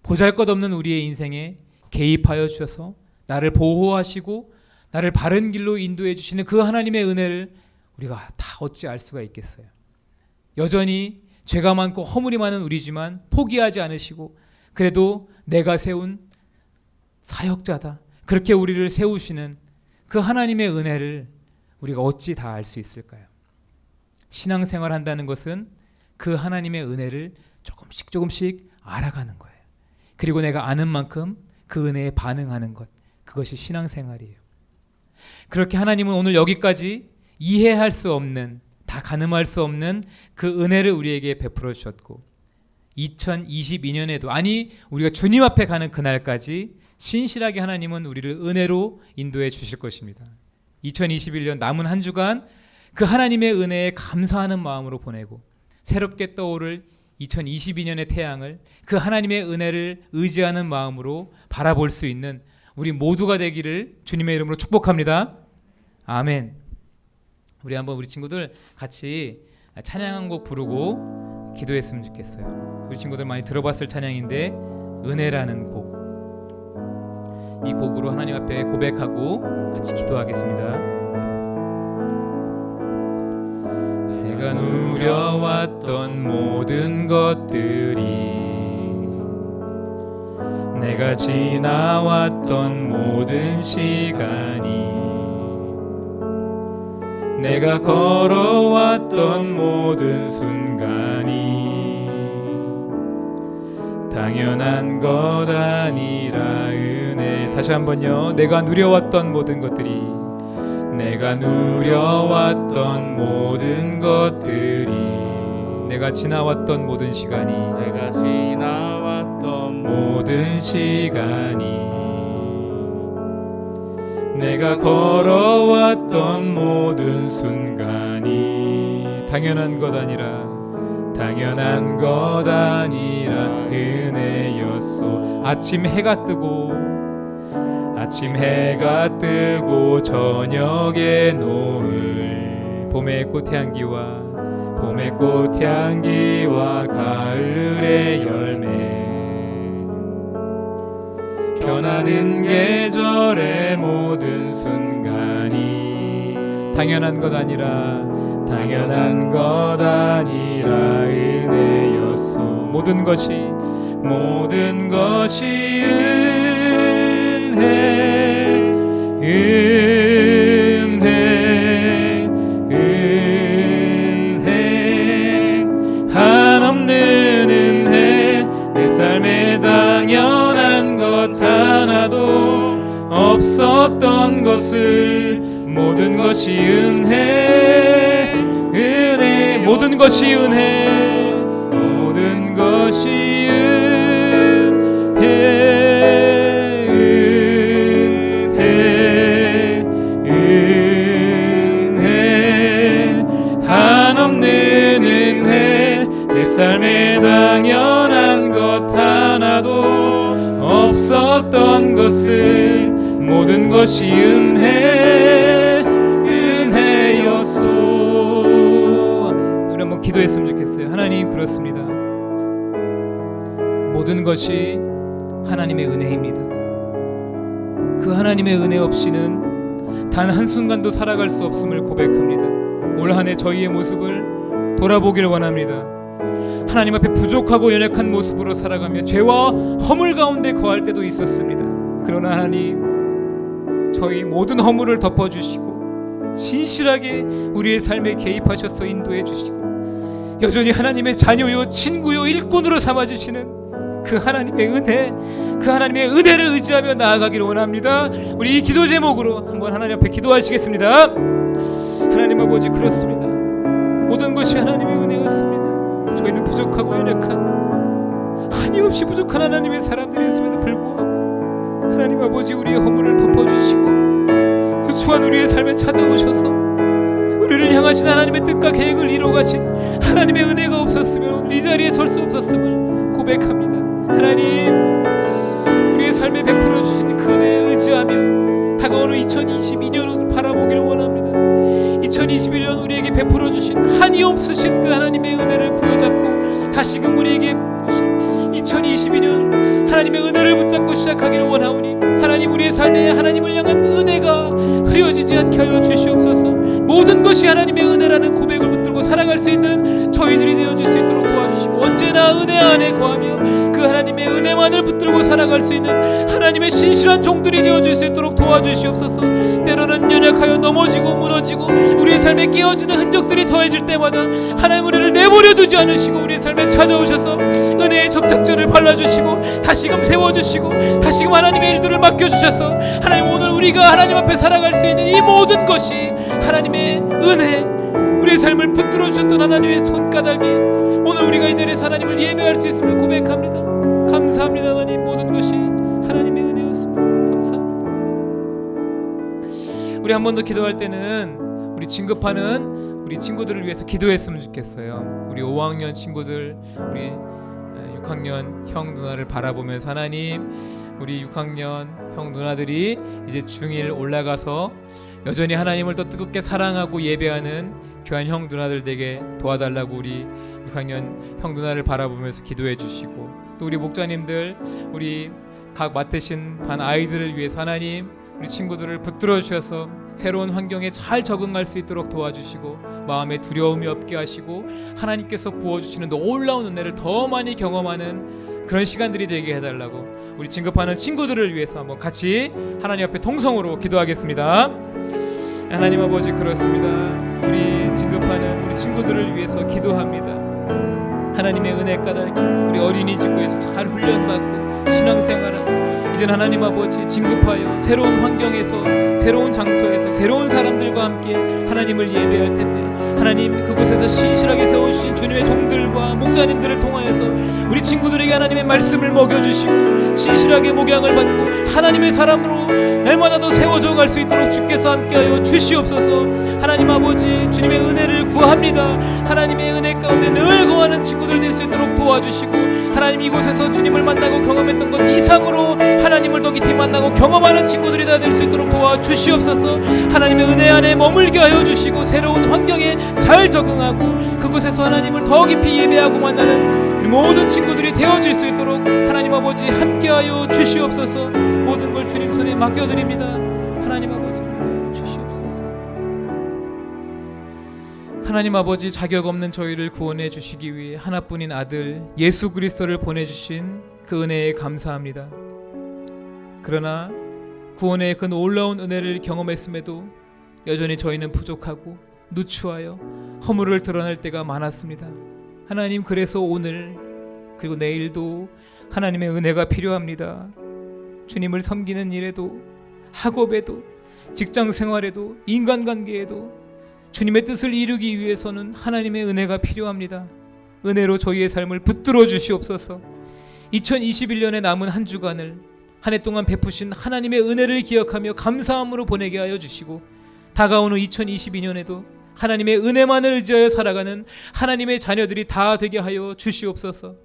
보잘것없는 우리의 인생에 개입하여 주셔서 나를 보호하시고 나를 바른 길로 인도해 주시는 그 하나님의 은혜를 우리가 다 어찌 알 수가 있겠어요. 여전히 죄가 많고 허물이 많은 우리지만 포기하지 않으시고 그래도 내가 세운 사역자다, 그렇게 우리를 세우시는 그 하나님의 은혜를 우리가 어찌 다 알 수 있을까요? 신앙생활 한다는 것은 그 하나님의 은혜를 조금씩 알아가는 거예요. 그리고 내가 아는 만큼 그 은혜에 반응하는 것, 그것이 신앙생활이에요. 그렇게 하나님은 오늘 여기까지 이해할 수 없는, 다 가늠할 수 없는 그 은혜를 우리에게 베풀어 주셨고 2022년에도, 아니 우리가 주님 앞에 가는 그날까지 신실하게 하나님은 우리를 은혜로 인도해 주실 것입니다. 2021년 남은 한 주간 그 하나님의 은혜에 감사하는 마음으로 보내고 새롭게 떠오를 2022년의 태양을 그 하나님의 은혜를 의지하는 마음으로 바라볼 수 있는 우리 모두가 되기를 주님의 이름으로 축복합니다. 아멘. 우리 한번 우리 친구들 같이 찬양 한 곡 부르고 기도했으면 좋겠어요. 우리 친구들 많이 들어봤을 찬양인데 은혜라는 곡, 이 곡으로 하나님 앞에 고백하고 같이 기도하겠습니다. 내가 누려왔던 모든 것들이, 내가 지나왔던 모든 시간이, 내가 걸어왔던 모든 순간이 당연한 것 아니라 은혜. 다시 한번요. 내가 누려왔던 모든 것들이, 내가 누려왔던 모든 것들이, 내가 지나왔던 모든 시간이, 내가 지나왔던 모든 시간이, 내가 걸어왔던 모든 순간이 당연한 것 아니라, 당연한 것 아니라 은혜였소. 아침 해가 뜨고, 아침 해가 뜨고 저녁의 노을, 봄의 꽃향기와, 봄의 꽃향기와 가을의 열매, 변하는 계절의 모든 순간이 당연한 것 아니라 은혜였소. 모든 것이 은혜 한없는 은혜. 내 삶에 당연한 것 하나도 없었던 것을 모든 것이 은혜. 모든 것이 은혜. 모든 것이 은혜 한없는 은혜. 내 삶에 당연한 것 하나도 없었던 것을 모든 것이 은혜였소. 우리 한번 기도했으면 좋겠어요. 하나님, 그렇습니다. 모든 것이 하나님의 은혜입니다. 그 하나님의 은혜 없이는 단 한순간도 살아갈 수 없음을 고백합니다. 올 한 해 저희의 모습을 돌아보길 원합니다. 하나님 앞에 부족하고 연약한 모습으로 살아가며 죄와 허물 가운데 거할 때도 있었습니다. 그러나 하나님, 저희 모든 허물을 덮어주시고 신실하게 우리의 삶에 개입하셔서 인도해 주시고 여전히 하나님의 자녀요 친구요 일꾼으로 삼아주시는 그 하나님의 은혜, 그 하나님의 은혜를 의지하며 나아가기를 원합니다. 우리 이 기도 제목으로 한번 하나님 앞에 기도하시겠습니다. 하나님 아버지, 그렇습니다. 모든 것이 하나님의 은혜였습니다. 저희는 부족하고 연약한, 한이없이 부족한 하나님의 사람들이었음에도 불구하고 하나님 아버지, 우리의 허물을 덮어주시고 유추한 우리의 삶에 찾아오셔서 우리를 향하신 하나님의 뜻과 계획을 이루어가신 하나님의 은혜가 없었으면 오늘 이 자리에 설 수 없었음을 고백합니다. 하나님, 우리의 삶에 베풀어 주신 그 은혜에 의지하며 다가오는 2022년을 바라보길 원합니다. 2021년 우리에게 베풀어 주신 한이 없으신 그 하나님의 은혜를 부여잡고 다시금 우리에게 부신 2022년 하나님의 은혜를 붙잡고 시작하기를 원하오니 하나님, 우리의 삶에 하나님을 향한 은혜가 흐려지지 않게 하여 주시옵소서. 모든 것이 하나님의 은혜라는 고백을 붙들고 살아갈 수 있는 저희들이 되어줄 수 있도록 도와주시고 언제나 은혜 안에 거하며 그 하나님의 은혜만을 붙들고 살아갈 수 있는 하나님의 신실한 종들이 되어줄 수 있도록 도와주시옵소서. 때로는 연약하여 넘어지고 무너지고 우리의 삶에 깨어지는 흔적들이 더해질 때마다 하나님, 우리를 내버려 두지 않으시고 우리의 삶에 찾아오셔서 은혜의 접착제를 발라주시고 다시금 세워주시고 다시금 하나님의 일들을 맡겨주셔서 하나님, 오늘 우리가 하나님 앞에 살아갈 수 있는 이 모든 것이 하나님의 은혜, 우리의 삶을 붙들어 주셨던 하나님의 손가락이 오늘 우리가 이 자리에서 하나님을 예배할 수 있음을 고백합니다. 감사합니다. 하나님, 모든 것이 하나님의 은혜였습니다. 감사합니다. 우리 한 번 더 기도할 때는 우리 진급하는 우리 친구들을 위해서 기도했으면 좋겠어요. 우리 5학년 친구들, 우리 6학년 형 누나를 바라보면서 하나님, 우리 6학년 형 누나들이 이제 중1 올라가서 여전히 하나님을 더 뜨겁게 사랑하고 예배하는 귀한 형 누나들 되게 도와달라고 우리 6학년 형 누나를 바라보면서 기도해 주시고, 또 우리 목자님들, 우리 각 맡으신 반 아이들을 위해서 하나님, 우리 친구들을 붙들어 주셔서 새로운 환경에 잘 적응할 수 있도록 도와주시고 마음에 두려움이 없게 하시고 하나님께서 부어주시는 놀라운 은혜를 더 많이 경험하는 그런 시간들이 되게 해달라고 우리 진급하는 친구들을 위해서 한번 같이 하나님 앞에 통성으로 기도하겠습니다. 하나님 아버지, 그렇습니다. 우리 진급하는 우리 친구들을 위해서 기도합니다. 하나님의 은혜 까닭에 우리 어린이집구에서 잘 훈련받고 신앙생활하고 이제는 하나님 아버지 진급하여 새로운 환경에서 새로운 장소에서 새로운 사람들과 함께 하나님을 예배할 텐데, 하나님 그곳에서 신실하게 세워주신 주님의 종들과 목자님들을 통하여서 우리 친구들에게 하나님의 말씀을 먹여주시고 신실하게 목양을 받고 하나님의 사람으로 날마다 더 세워져 갈 수 있도록 주께서 함께하여 주시옵소서. 하나님 아버지, 주님의 은혜를 구합니다. 하나님의 은혜 가운데 늘 거하는 친구들 될 수 있도록 도와주시고 하나님, 이곳에서 주님을 만나고 경험했던 것 이상으로 하나님을 더 깊이 만나고 경험하는 친구들이 다 될 수 있도록 도와주시옵소서. 하나님의 은혜 안에 머물게 하여 주시고 새로운 환경에 잘 적응하고 그곳에서 하나님을 더 깊이 예배하고 만나는 우리 모든 친구들이 되어질 수 있도록 하나님 아버지 함께하여 주시옵소서. 모든 걸 주님 손에 맡겨드립니다. 하나님 아버지 함께하여 주시옵소서. 하나님 아버지, 자격 없는 저희를 구원해 주시기 위해 하나뿐인 아들 예수 그리스도를 보내주신 그 은혜에 감사합니다. 그러나 구원의 그 놀라운 은혜를 경험했음에도 여전히 저희는 부족하고 누추하여 허물을 드러낼 때가 많았습니다. 하나님, 그래서 오늘 그리고 내일도 하나님의 은혜가 필요합니다. 주님을 섬기는 일에도, 학업에도, 직장 생활에도, 인간관계에도 주님의 뜻을 이루기 위해서는 하나님의 은혜가 필요합니다. 은혜로 저희의 삶을 붙들어 주시옵소서. 2021년에 남은 한 주간을 한 해 동안 베푸신 하나님의 은혜를 기억하며 감사함으로 보내게 하여 주시고, 다가오는 2022년에도 하나님의 은혜만을 의지하여 살아가는 하나님의 자녀들이 다 되게 하여 주시옵소서.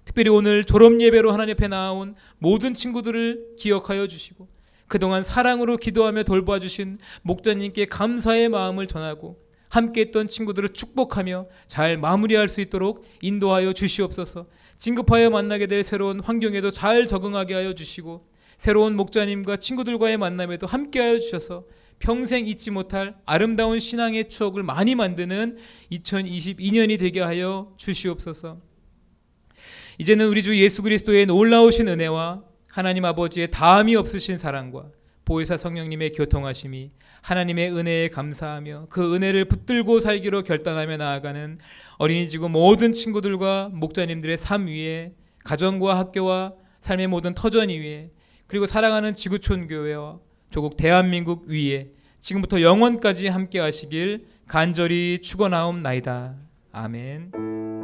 특별히 오늘 졸업 예배로 하나님 앞에 나아온 모든 친구들을 기억하여 주시고, 그동안 사랑으로 기도하며 돌봐주신 목자님께 감사의 마음을 전하고 함께했던 친구들을 축복하며 잘 마무리할 수 있도록 인도하여 주시옵소서. 진급하여 만나게 될 새로운 환경에도 잘 적응하게 하여 주시고, 새로운 목자님과 친구들과의 만남에도 함께하여 주셔서 평생 잊지 못할 아름다운 신앙의 추억을 많이 만드는 2022년이 되게 하여 주시옵소서. 이제는 우리 주 예수 그리스도의 놀라우신 은혜와 하나님 아버지의 다함이 없으신 사랑과 보혜사 성령님의 교통하심이, 하나님의 은혜에 감사하며 그 은혜를 붙들고 살기로 결단하며 나아가는 어린이지구 모든 친구들과 목자님들의 삶 위에, 가정과 학교와 삶의 모든 터전 위에, 그리고 사랑하는 지구촌 교회와 조국 대한민국 위에 지금부터 영원까지 함께 하시길 간절히 축원하옵나이다. 아멘.